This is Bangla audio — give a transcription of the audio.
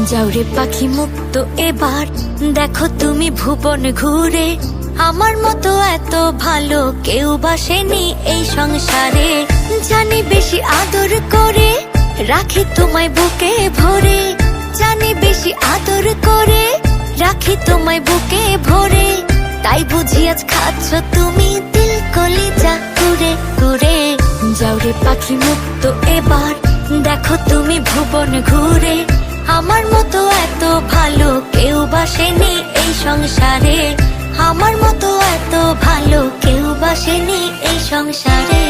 যাওরে পাখি মুক্ত এবার দেখো তুমি ভুবন ঘুরে, আমার মতো এত ভালো কেউ বাসেনি এই সংসারে। জানি বেশি আদর করে রাখি তোমায় বুকে ভরে, জানি বেশি আদর করে রাখি তোমায় বুকে ভরে, তাই বুঝি আজ খাচ্ছ তুমি দিল কলিজা কুরে কুরে। যাওরে পাখি মুক্ত এবার দেখো তুমি ভুবন ঘুরে, আমার মতো এত ভালো কেউ বাসেনি এই সংসারে, আমার মতো এত ভালো কেউ বাসেনি এই সংসারে।